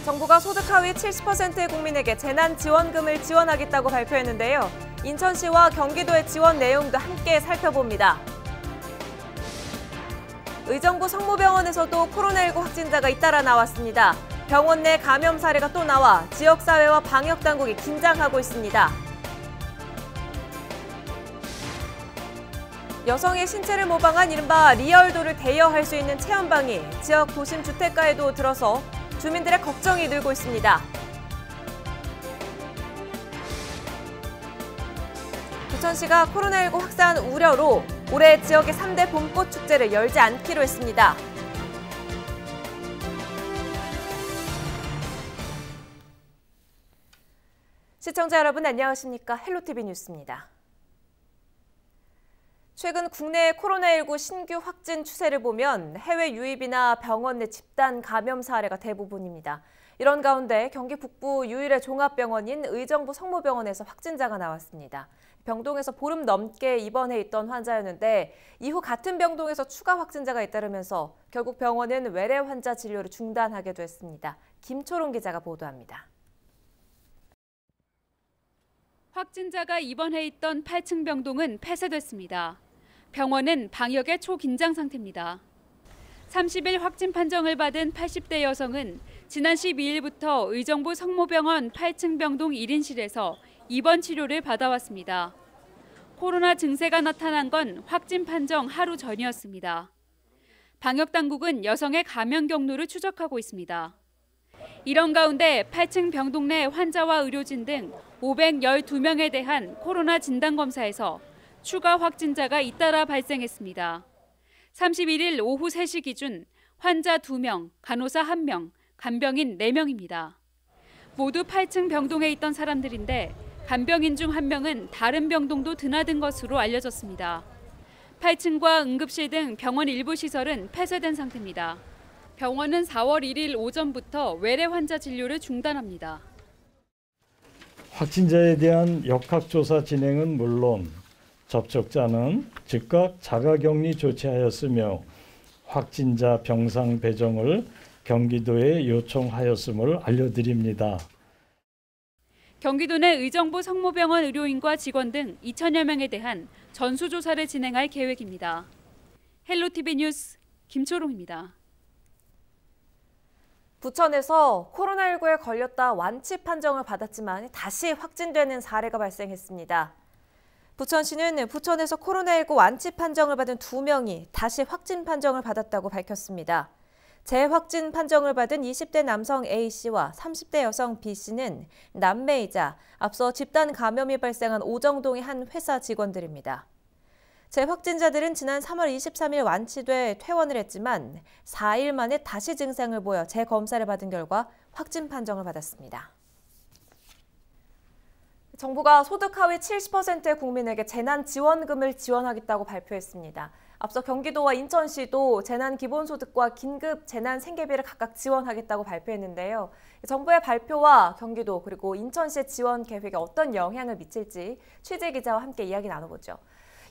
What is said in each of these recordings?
정부가 소득 하위 70%의 국민에게 재난지원금을 지원하겠다고 발표했는데요. 인천시와 경기도의 지원 내용도 함께 살펴봅니다. 의정부 성모병원에서도 코로나19 확진자가 잇따라 나왔습니다. 병원 내 감염 사례가 또 나와 지역사회와 방역당국이 긴장하고 있습니다. 여성의 신체를 모방한 이른바 리얼도를 대여할 수 있는 체험방이 지역 도심 주택가에도 들어서 주민들의 걱정이 늘고 있습니다. 부천시가 코로나19 확산 우려로 올해 지역의 3대 봄꽃 축제를 열지 않기로 했습니다. 시청자 여러분 안녕하십니까? 헬로티비 뉴스입니다. 최근 국내 코로나19 신규 확진 추세를 보면 해외 유입이나 병원 내 집단 감염 사례가 대부분입니다. 이런 가운데 경기 북부 유일의 종합병원인 의정부 성모병원에서 확진자가 나왔습니다. 병동에서 보름 넘게 입원해 있던 환자였는데 이후 같은 병동에서 추가 확진자가 잇따르면서 결국 병원은 외래 환자 진료를 중단하기도 했습니다. 김초롱 기자가 보도합니다. 확진자가 입원해 있던 8층 병동은 폐쇄됐습니다. 병원은 방역에 초긴장 상태입니다. 30일 확진 판정을 받은 80대 여성은 지난 12일부터 의정부 성모병원 8층 병동 1인실에서 입원 치료를 받아왔습니다. 코로나 증세가 나타난 건 확진 판정 하루 전이었습니다. 방역당국은 여성의 감염 경로를 추적하고 있습니다. 이런 가운데 8층 병동 내 환자와 의료진 등 512명에 대한 코로나 진단검사에서 추가 확진자가 잇따라 발생했습니다. 31일 오후 3시 기준 환자 2명, 간호사 1명, 간병인 4명입니다. 모두 8층 병동에 있던 사람들인데 간병인 중 1명은 다른 병동도 드나든 것으로 알려졌습니다. 8층과 응급실 등 병원 일부 시설은 폐쇄된 상태입니다. 병원은 4월 1일 오전부터 외래 환자 진료를 중단합니다. 확진자에 대한 역학조사 진행은 물론 접촉자는 즉각 자가격리 조치하였으며 확진자 병상 배정을 경기도에 요청하였음을 알려드립니다. 경기도 내 의정부 성모병원 의료인과 직원 등 2천여 명에 대한 전수조사를 진행할 계획입니다. 헬로티비 뉴스 김초롱입니다. 부천에서 코로나19에 걸렸다 완치 판정을 받았지만 다시 확진되는 사례가 발생했습니다. 부천시는 부천에서 코로나19 완치 판정을 받은 2명이 다시 확진 판정을 받았다고 밝혔습니다. 재확진 판정을 받은 20대 남성 A씨와 30대 여성 B씨는 남매이자 앞서 집단 감염이 발생한 오정동의 한 회사 직원들입니다. 재확진자들은 지난 3월 23일 완치돼 퇴원을 했지만 4일 만에 다시 증상을 보여 재검사를 받은 결과 확진 판정을 받았습니다. 정부가 소득 하위 70%의 국민에게 재난지원금을 지원하겠다고 발표했습니다. 앞서 경기도와 인천시도 재난기본소득과 긴급 재난생계비를 각각 지원하겠다고 발표했는데요. 정부의 발표와 경기도 그리고 인천시의 지원 계획에 어떤 영향을 미칠지 취재기자와 함께 이야기 나눠보죠.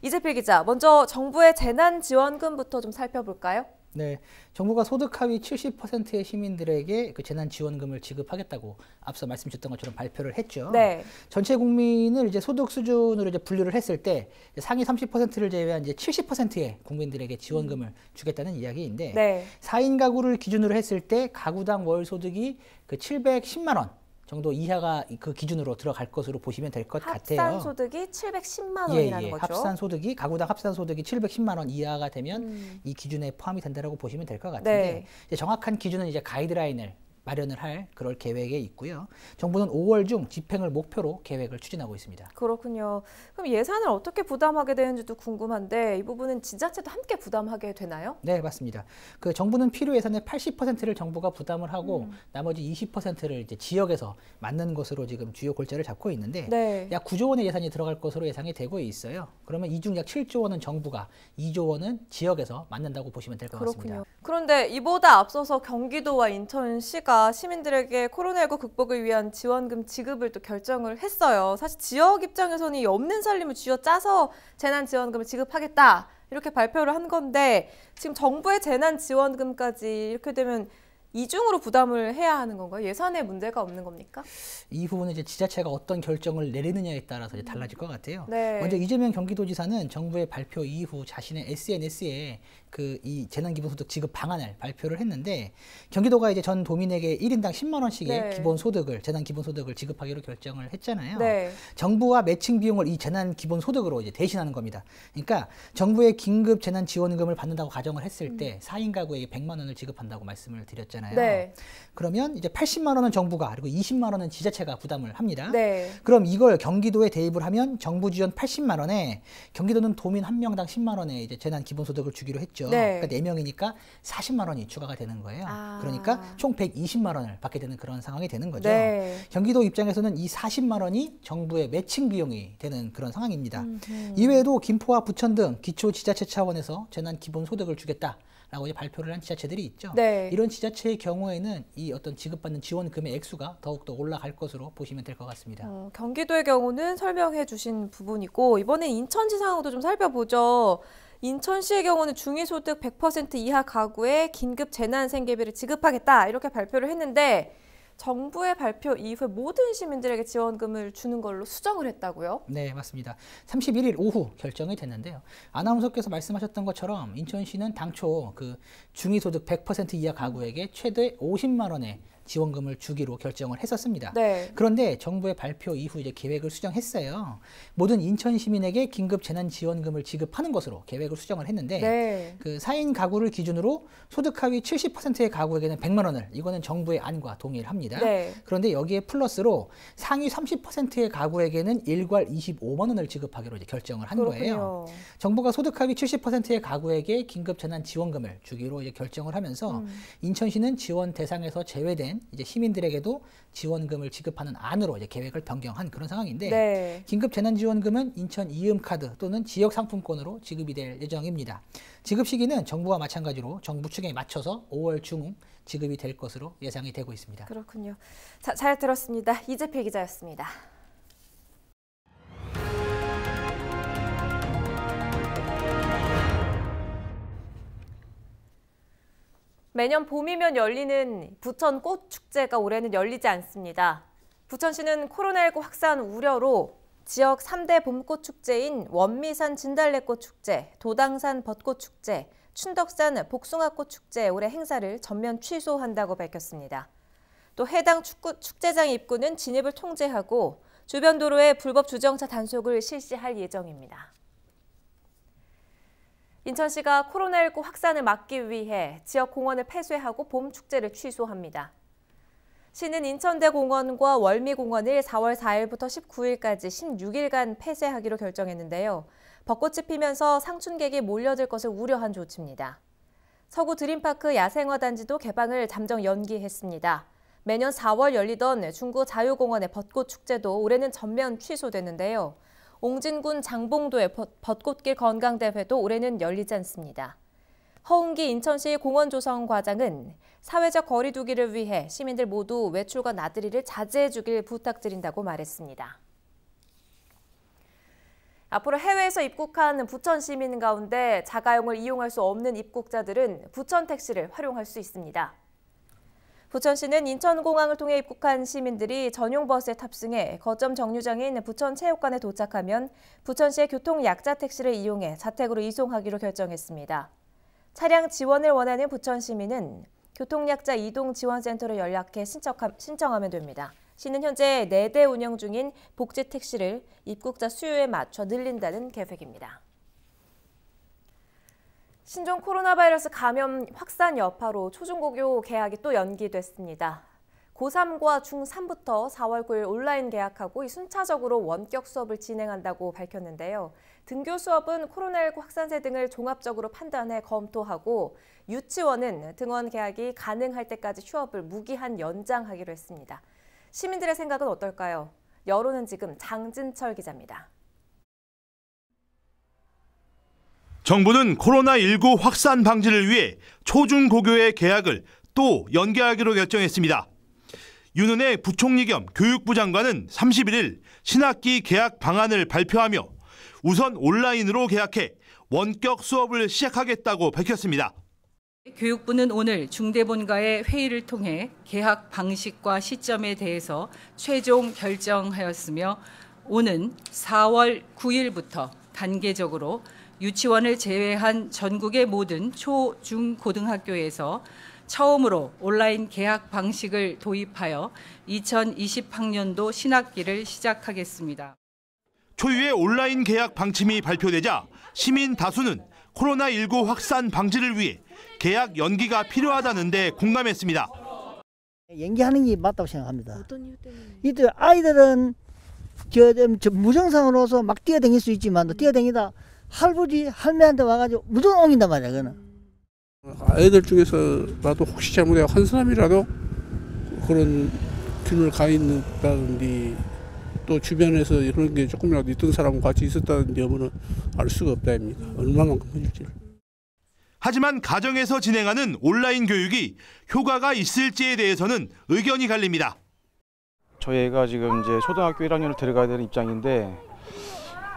이재필 기자, 먼저 정부의 재난지원금부터 좀 살펴볼까요? 네, 정부가 소득 하위 70%의 시민들에게 그 재난지원금을 지급하겠다고 앞서 말씀 주셨던 것처럼 발표를 했죠. 네. 전체 국민을 이제 소득 수준으로 이제 분류를 했을 때 상위 30%를 제외한 이제 70%의 국민들에게 지원금을 주겠다는 이야기인데, 네. 4인 가구를 기준으로 했을 때 가구당 월 소득이 그 710만 원. 정도 이하가 그 기준으로 들어갈 것으로 보시면 될 것 같아요. 합산 소득이 710만 원이라는 거죠? 합산 소득이 가구당 합산 소득이 710만 원 이하가 되면 이 기준에 포함이 된다고 보시면 될 것 같은데, 네. 이제 정확한 기준은 이제 가이드라인을 마련을 할 그럴 계획에 있고요. 정부는 5월 중 집행을 목표로 계획을 추진하고 있습니다. 그렇군요. 그럼 예산을 어떻게 부담하게 되는지도 궁금한데 이 부분은 지자체도 함께 부담하게 되나요? 네, 맞습니다. 그 정부는 필요 예산의 80%를 정부가 부담을 하고 나머지 20%를 이제 지역에서 맞는 것으로 지금 주요 골자를 잡고 있는데, 네. 약 9조 원의 예산이 들어갈 것으로 예상이 되고 있어요. 그러면 이 중 약 7조 원은 정부가, 2조 원은 지역에서 맞는다고 보시면 될 것 같습니다. 그런데 이보다 앞서서 경기도와 인천시가 시민들에게 코로나19 극복을 위한 지원금 지급을 또 결정을 했어요. 사실 지역 입장에서는 이 없는 살림을 쥐어짜서 재난지원금을 지급하겠다 이렇게 발표를 한 건데, 지금 정부의 재난지원금까지 이렇게 되면 이중으로 부담을 해야 하는 건가요? 예산에 문제가 없는 겁니까? 이 부분은 이제 지자체가 어떤 결정을 내리느냐에 따라서 이제 달라질 것 같아요. 네. 먼저 이재명 경기도지사는 정부의 발표 이후 자신의 SNS에 이 재난기본소득 지급 방안을 발표를 했는데 경기도가 이제 전 도민에게 1인당 10만 원씩의 네. 기본소득을 재난기본소득을 지급하기로 결정을 했잖아요. 네. 정부와 매칭 비용을 이 재난기본소득으로 이제 대신하는 겁니다. 그러니까 정부의 긴급 재난지원금을 받는다고 가정을 했을 때 4인 가구에게 100만 원을 지급한다고 말씀을 드렸잖아요. 네. 그러면 이제 80만 원은 정부가 그리고 20만 원은 지자체가 부담을 합니다. 네. 그럼 이걸 경기도에 대입을 하면 정부 지원 80만 원에 경기도는 도민 한 명당 10만 원의 이제 재난 기본소득을 주기로 했죠. 네. 그러니까 4명이니까 40만 원이 추가가 되는 거예요. 그러니까 총 120만 원을 받게 되는 그런 상황이 되는 거죠. 네. 경기도 입장에서는 이 40만 원이 정부의 매칭 비용이 되는 그런 상황입니다. 이외에도 김포와 부천 등 기초 지자체 차원에서 재난 기본소득을 주겠다. 라고 이제 발표를 한 지자체들이 있죠. 네. 이런 지자체의 경우에는 이 어떤 지급받는 지원금의 액수가 더욱더 올라갈 것으로 보시면 될 것 같습니다. 경기도의 경우는 설명해 주신 부분이고 이번에 인천시 상황도 좀 살펴보죠. 인천시의 경우는 중위소득 100% 이하 가구에 긴급 재난 생계비를 지급하겠다 이렇게 발표를 했는데 정부의 발표 이후에 모든 시민들에게 지원금을 주는 걸로 수정을 했다고요? 네, 맞습니다. 31일 오후 결정이 됐는데요. 아나운서께서 말씀하셨던 것처럼 인천시는 당초 그 중위소득 100% 이하 가구에게 최대 50만 원의 지원금을 주기로 결정을 했었습니다. 네. 그런데 정부의 발표 이후 이제 계획을 수정했어요. 모든 인천 시민에게 긴급 재난 지원금을 지급하는 것으로 계획을 수정을 했는데 네. 그 4인 가구를 기준으로 소득 하위 70%의 가구에게는 100만 원을 이거는 정부의 안과 동의를 합니다. 네. 그런데 여기에 플러스로 상위 30%의 가구에게는 일괄 25만 원을 지급하기로 이제 결정을 한 그렇군요. 거예요. 정부가 소득 하위 70%의 가구에게 긴급 재난 지원금을 주기로 이제 결정을 하면서 인천시는 지원 대상에서 제외된 이제 시민들에게도 지원금을 지급하는 안으로 이제 계획을 변경한 그런 상황인데 네. 긴급 재난지원금은 인천 이음카드 또는 지역 상품권으로 지급이 될 예정입니다. 지급 시기는 정부와 마찬가지로 정부 측에 맞춰서 5월 중 지급이 될 것으로 예상이 되고 있습니다. 그렇군요. 자, 잘 들었습니다. 이재필 기자였습니다. 매년 봄이면 열리는 부천 꽃축제가 올해는 열리지 않습니다. 부천시는 코로나19 확산 우려로 지역 3대 봄꽃축제인 원미산 진달래꽃축제, 도당산 벚꽃축제, 춘덕산 복숭아꽃축제 올해 행사를 전면 취소한다고 밝혔습니다. 또 해당 축제장 입구는 진입을 통제하고 주변 도로에 불법 주정차 단속을 실시할 예정입니다. 인천시가 코로나19 확산을 막기 위해 지역 공원을 폐쇄하고 봄 축제를 취소합니다. 시는 인천대공원과 월미공원을 4월 4일부터 19일까지 16일간 폐쇄하기로 결정했는데요. 벚꽃이 피면서 상춘객이 몰려들 것을 우려한 조치입니다. 서구 드림파크 야생화단지도 개방을 잠정 연기했습니다. 매년 4월 열리던 중구 자유공원의 벚꽃 축제도 올해는 전면 취소됐는데요. 옹진군 장봉도의 벚꽃길 건강대회도 올해는 열리지 않습니다. 허웅기 인천시 공원조성과장은 사회적 거리 두기를 위해 시민들 모두 외출과 나들이를 자제해 주길 부탁드린다고 말했습니다. 앞으로 해외에서 입국한 부천 시민 가운데 자가용을 이용할 수 없는 입국자들은 부천 택시를 활용할 수 있습니다. 부천시는 인천공항을 통해 입국한 시민들이 전용 버스에 탑승해 거점 정류장인 부천체육관에 도착하면 부천시의 교통약자 택시를 이용해 자택으로 이송하기로 결정했습니다. 차량 지원을 원하는 부천 시민은 교통약자 이동지원센터로 연락해 신청하면 됩니다. 시는 현재 4대 운영 중인 복지 택시를 입국자 수요에 맞춰 늘린다는 계획입니다. 신종 코로나 바이러스 감염 확산 여파로 초중고교 개학이 또 연기됐습니다. 고3과 중3부터 4월 9일 온라인 개학하고 순차적으로 원격 수업을 진행한다고 밝혔는데요. 등교 수업은 코로나19 확산세 등을 종합적으로 판단해 검토하고 유치원은 등원 개학이 가능할 때까지 휴업을 무기한 연장하기로 했습니다. 시민들의 생각은 어떨까요? 여론은 지금 장진철 기자입니다. 정부는 코로나19 확산 방지를 위해 초중고교의 개학을 또 연기하기로 결정했습니다. 윤은혜 부총리 겸 교육부 장관은 31일 신학기 개학 방안을 발표하며 우선 온라인으로 개학해 원격 수업을 시작하겠다고 밝혔습니다. 교육부는 오늘 중대본과의 회의를 통해 개학 방식과 시점에 대해서 최종 결정하였으며 오는 4월 9일부터 단계적으로 유치원을 제외한 전국의 모든 초, 중, 고등학교에서 처음으로 온라인 개학 방식을 도입하여 2020학년도 신학기를 시작하겠습니다. 초유의 온라인 개학 방침이 발표되자 시민 다수는 코로나19 확산 방지를 위해 개학 연기가 필요하다는 데 공감했습니다. 연기하는 게 맞다고 생각합니다. 어떤 이유 때문에? 이들 아이들은 저 무증상으로서 막 뛰어다닐 수 있지만 뛰어다니다 할아버지 할매한테 와가지고 무조건 옮긴단 말이야. 그거는. 아이들 중에서라도 혹시 잘못해 한 사람이라도 그런 균을 가 있다든지 또 주변에서 이런 게 조금이라도 있던 사람과 같이 있었다는 여부는 알 수가 없다 입니다. 얼마만큼 해줄지를. 하지만 가정에서 진행하는 온라인 교육이 효과가 있을지에 대해서는 의견이 갈립니다. 저희 애가 지금 이제 초등학교 1학년을 들어가야 되는 입장인데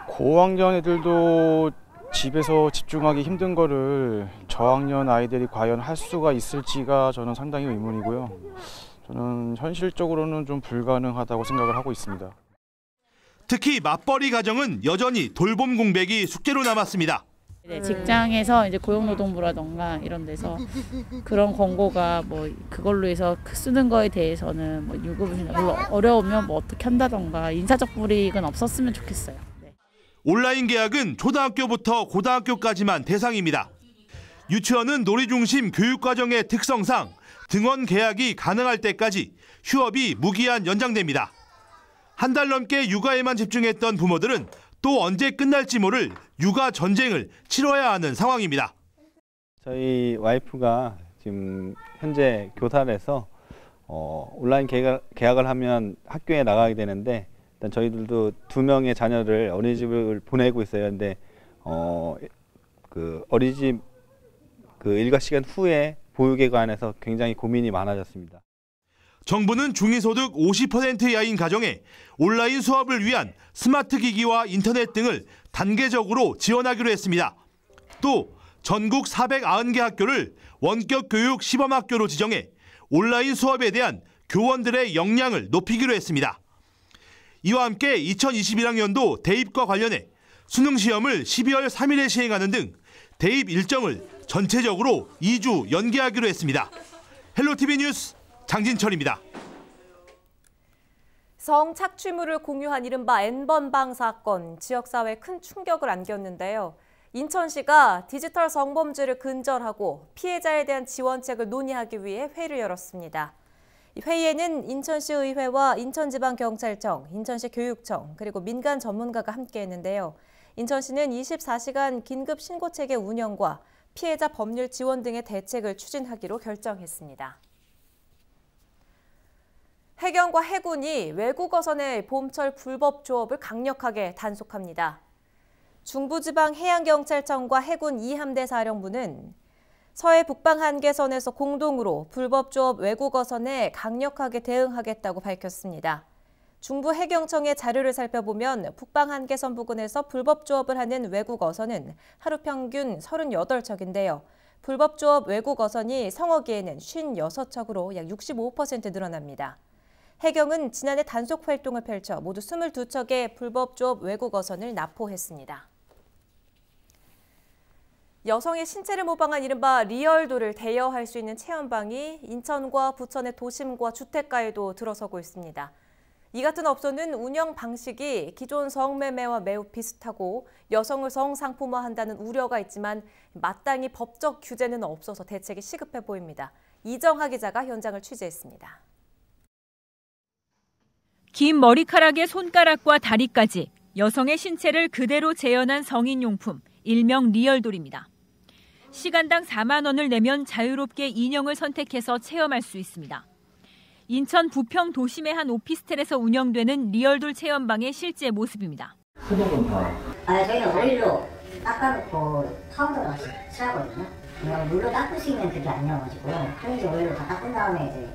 고학년 애들도 집에서 집중하기 힘든 거를 저학년 아이들이 과연 할 수가 있을지가 저는 상당히 의문이고요. 저는 현실적으로는 좀 불가능하다고 생각을 하고 있습니다. 특히 맞벌이 가정은 여전히 돌봄 공백이 숙제로 남았습니다. 네, 직장에서 이제 고용노동부라던가 이런 데서 그런 권고가 뭐 그걸로 해서 쓰는 거에 대해서는 뭐 유급을 물론 어려우면 뭐 어떻게 한다던가 인사적 불이익은 없었으면 좋겠어요. 네. 온라인 개학은 초등학교부터 고등학교까지만 대상입니다. 유치원은 놀이중심 교육과정의 특성상 등원 개학이 가능할 때까지 휴업이 무기한 연장됩니다. 한 달 넘게 육아에만 집중했던 부모들은 또 언제 끝날지 모를 육아 전쟁을 치러야 하는 상황입니다. 저희 와이프가 지금 현재 교사를 해서 온라인 개학을 하면 학교에 나가게 되는데 일단 저희들도 2명의 자녀를 어린이집을 보내고 있어요. 근데 그 어린이집 그 일과 시간 후에 보육에 관해서 굉장히 고민이 많아졌습니다. 정부는 중위소득 50% 이하인 가정에 온라인 수업을 위한 스마트 기기와 인터넷 등을 단계적으로 지원하기로 했습니다. 또 전국 490개 학교를 원격 교육 시범학교로 지정해 온라인 수업에 대한 교원들의 역량을 높이기로 했습니다. 이와 함께 2021학년도 대입과 관련해 수능시험을 12월 3일에 시행하는 등 대입 일정을 전체적으로 2주 연기하기로 했습니다. 헬로티비 뉴스 장진철입니다. 성착취물을 공유한 이른바 N번방 사건, 지역사회에 큰 충격을 안겼는데요. 인천시가 디지털 성범죄를 근절하고 피해자에 대한 지원책을 논의하기 위해 회의를 열었습니다. 이 회의에는 인천시 의회와 인천지방경찰청, 인천시 교육청, 그리고 민간 전문가가 함께했는데요. 인천시는 24시간 긴급 신고체계 운영과 피해자 법률 지원 등의 대책을 추진하기로 결정했습니다. 해경과 해군이 외국어선의 봄철 불법 조업을 강력하게 단속합니다. 중부지방해양경찰청과 해군 2함대 사령부는 서해 북방 한계선에서 공동으로 불법 조업 외국어선에 강력하게 대응하겠다고 밝혔습니다. 중부해경청의 자료를 살펴보면 북방 한계선 부근에서 불법 조업을 하는 외국어선은 하루 평균 38척인데요. 불법 조업 외국어선이 성어기에는 56척으로 약 65% 늘어납니다. 해경은 지난해 단속 활동을 펼쳐 모두 22척의 불법 조업 외국어선을 납포했습니다. 여성의 신체를 모방한 이른바 리얼도를 대여할 수 있는 체험방이 인천과 부천의 도심과 주택가에도 들어서고 있습니다. 이 같은 업소는 운영 방식이 기존 성매매와 매우 비슷하고 여성을 성상품화한다는 우려가 있지만 마땅히 법적 규제는 없어서 대책이 시급해 보입니다. 이정하 기자가 현장을 취재했습니다. 긴 머리카락의 손가락과 다리까지 여성의 신체를 그대로 재현한 성인용품, 일명 리얼돌입니다. 시간당 4만 원을 내면 자유롭게 인형을 선택해서 체험할 수 있습니다. 인천 부평 도심의 한 오피스텔에서 운영되는 리얼돌 체험방의 실제 모습입니다. 저희가 오일로 닦아놓고 처음부터 다시 칠하거든요. 물로 닦을 수 있는 그게 아니어가지고 편의점 오일로 다 닦은 다음에 이제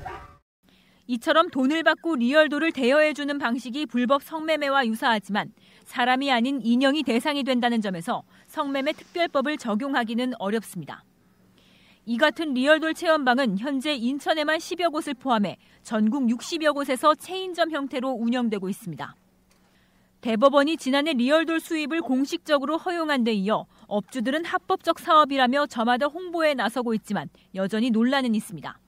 이처럼 돈을 받고 리얼돌을 대여해주는 방식이 불법 성매매와 유사하지만 사람이 아닌 인형이 대상이 된다는 점에서 성매매 특별법을 적용하기는 어렵습니다. 이 같은 리얼돌 체험방은 현재 인천에만 10여 곳을 포함해 전국 60여 곳에서 체인점 형태로 운영되고 있습니다. 대법원이 지난해 리얼돌 수입을 공식적으로 허용한 데 이어 업주들은 합법적 사업이라며 저마다 홍보에 나서고 있지만 여전히 논란은 있습니다.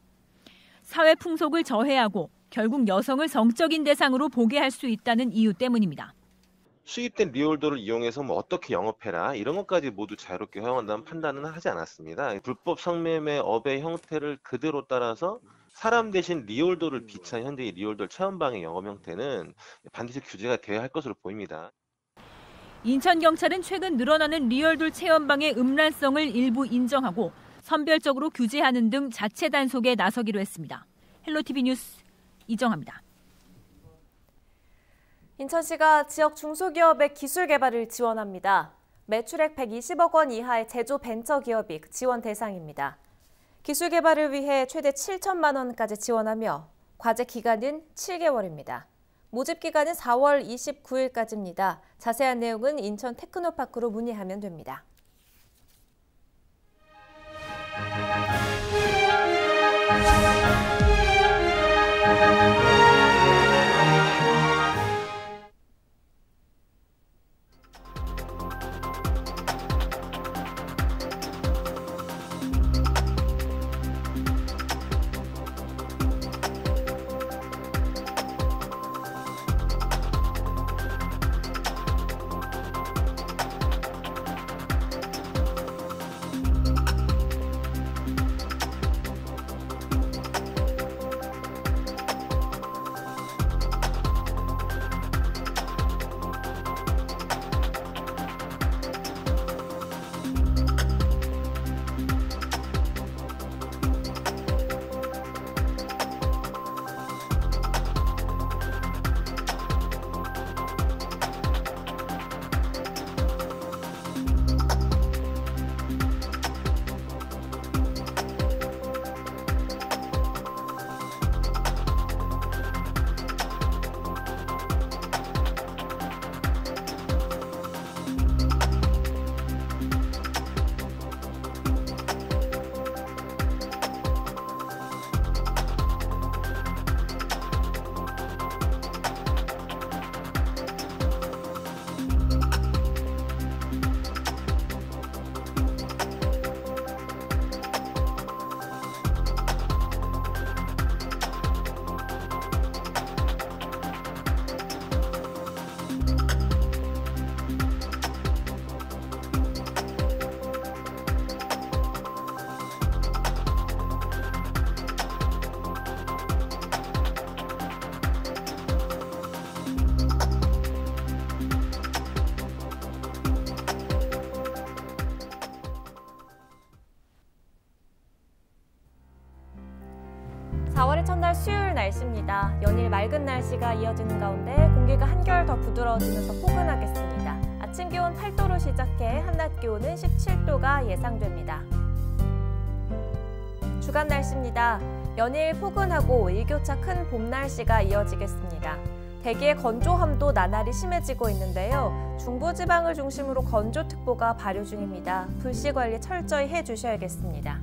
사회 풍속을 저해하고 결국 여성을 성적인 대상으로 보게 할 수 있다는 이유 때문입니다. 수입된 리얼돌을 이용해서 뭐 어떻게 영업해라 이런 것까지 모두 자유롭게 허용한다는 판단은 하지 않았습니다. 불법 성매매 업의 형태를 그대로 따라서 사람 대신 리얼돌을 비롯한 현재의 리얼돌 체험방의 영업 형태는 반드시 규제가 되어야 할 것으로 보입니다. 인천경찰은 최근 늘어나는 리얼돌 체험방의 음란성을 일부 인정하고 선별적으로 규제하는 등 자체 단속에 나서기로 했습니다. 헬로티비 뉴스 이정아입니다. 인천시가 지역 중소기업의 기술 개발을 지원합니다. 매출액 120억 원 이하의 제조 벤처기업이 지원 대상입니다. 기술 개발을 위해 최대 7천만 원까지 지원하며 과제 기간은 7개월입니다. 모집 기간은 4월 29일까지입니다. 자세한 내용은 인천 테크노파크로 문의하면 됩니다. 첫날 수요일 날씨입니다. 연일 맑은 날씨가 이어지는 가운데 공기가 한결 더 부드러워지면서 포근하겠습니다. 아침 기온 8도로 시작해 한낮 기온은 17도가 예상됩니다. 주간 날씨입니다. 연일 포근하고 일교차 큰 봄 날씨가 이어지겠습니다. 대기의 건조함도 나날이 심해지고 있는데요. 중부지방을 중심으로 건조특보가 발효 중입니다. 불씨 관리 철저히 해주셔야겠습니다.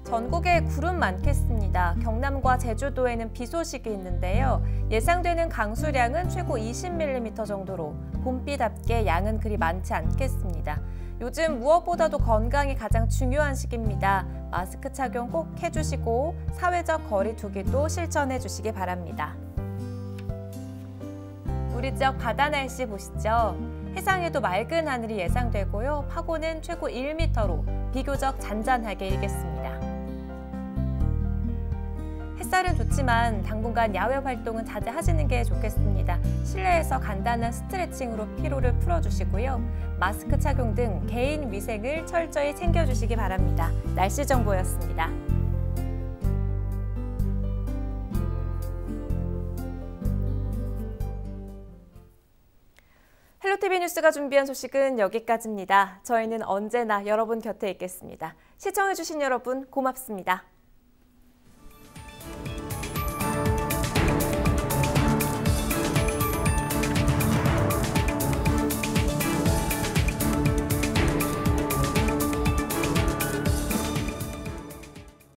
전국에 구름 많겠습니다. 경남과 제주도에는 비 소식이 있는데요. 예상되는 강수량은 최고 20mm 정도로 봄비답게 양은 그리 많지 않겠습니다. 요즘 무엇보다도 건강이 가장 중요한 시기입니다. 마스크 착용 꼭 해주시고 사회적 거리 두기도 실천해 주시기 바랍니다. 우리 지역 바다 날씨 보시죠. 해상에도 맑은 하늘이 예상되고요. 파고는 최고 1m로 비교적 잔잔하게 일겠습니다. 햇살은 좋지만 당분간 야외 활동은 자제하시는 게 좋겠습니다. 실내에서 간단한 스트레칭으로 피로를 풀어주시고요. 마스크 착용 등 개인 위생을 철저히 챙겨주시기 바랍니다. 날씨 정보였습니다. 헬로티비 뉴스가 준비한 소식은 여기까지입니다. 저희는 언제나 여러분 곁에 있겠습니다. 시청해주신 여러분 고맙습니다.